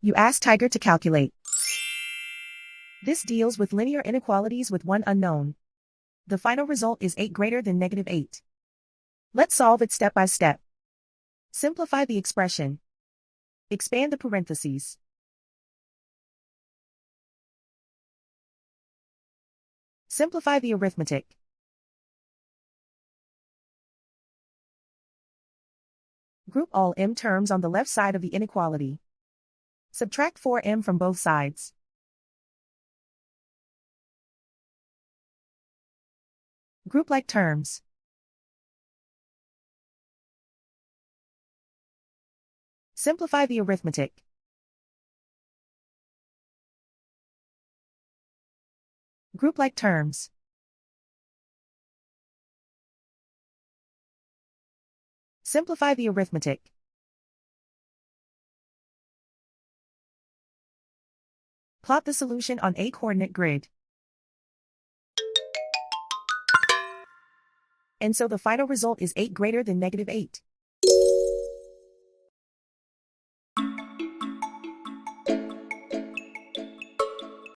You ask Tiger to calculate. This deals with linear inequalities with one unknown. The final result is 8 greater than -8. Let's solve it step by step. Simplify the expression. Expand the parentheses. Simplify the arithmetic. Group all m terms on the left side of the inequality. Subtract 4m from both sides. Group like terms. Simplify the arithmetic. Group like terms. Simplify the arithmetic. Plot the solution on a coordinate grid. And so the final result is 8 greater than -8.